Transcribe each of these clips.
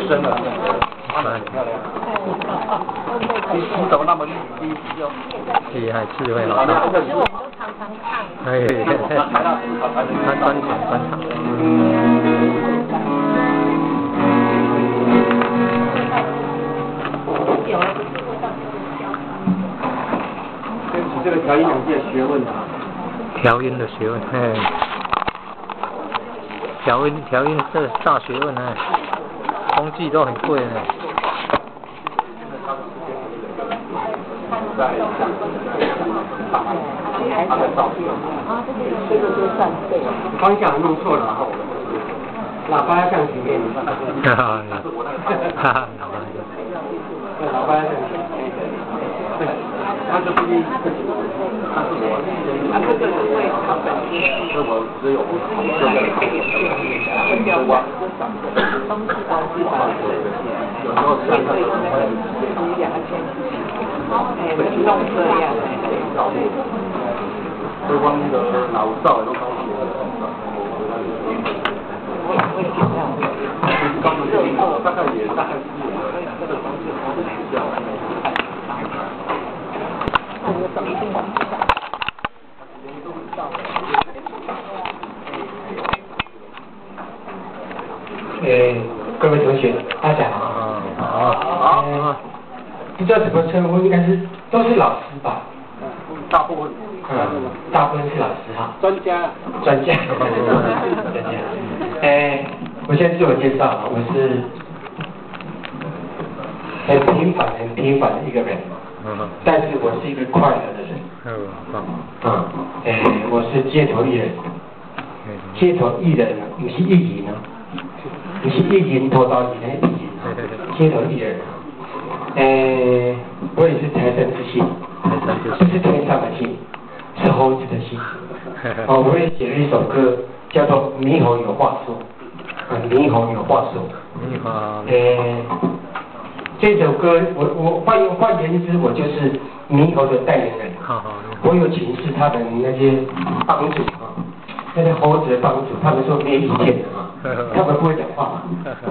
生了，很漂亮。你怎么那么厉害？智慧老大。其实我们都常常看。哎，他专场。有啊，不是会到这个教堂。跟起这个调音两件学问啊。调音的学问，哎。调音这大学问呢，工具都很贵呢。这个就算对了。方向弄错了，喇叭向前面。哈哈，哈哈，喇叭向前面。他就不一，他是我，他这个是为他本身，是我只有这个东西吧，有时候像他这种会弄这样。对方的老少都高兴了。刚刚这个大概是这个方式，他是比较。各位同学，大家好。好。不知道怎么称呼，应该是都是老师吧？大部分。大部分是老师哈。专家。专家。我先自我介绍，我是很平凡的一个人。但是我是一个快乐的人。我是街头艺人。街头艺人不是艺人啊，不是艺人头刀艺人，街头艺人。我也是财神之心，不是天上的心，是猴子的心。我也写了一首歌，叫做《猕猴有话说》。猕猴有话说。这首歌我换言之，我就是猕猴的代言人。我有请示他们那些帮主啊，那些猴子的帮主，他们说没有意见的啊，他们不会讲话，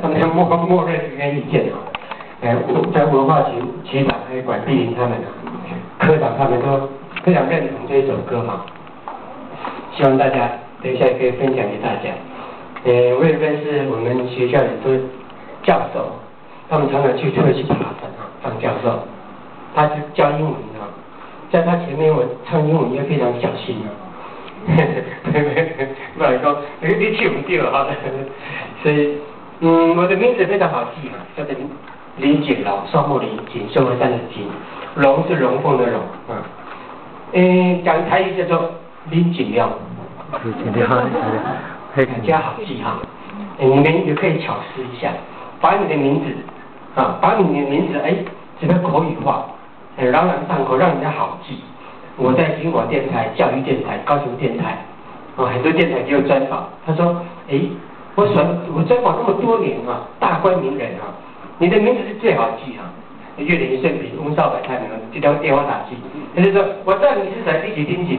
他们默认没意见啊。在文化局长还有管碧玲他们科长他们都非常认同这一首歌嘛，希望大家等一下可以分享给大家。我也认识我们学校很多教授。他们常常去爬山啊，当教授，他是教英文的，在他前面我唱英文也非常小心啊，不然说你去不掉哈，所以我的名字非常好记啊，叫做林锦龙，双木林，锦绣河山的锦，龙是龙凤的龙啊，讲台语叫做林锦亮，比较好记哈，你们也可以巧思一下，把你的名字。把你的名字整个口语化，朗朗上口，让人家好记。我在金广电台、教育电台、高雄电台，很多电台给我专访。他说，我专访那么多年啊，大官名人啊，你的名字是最好记啊。岳林盛平、翁少柏他们这条电话打记，他就说，我知道你是谁，一起听起。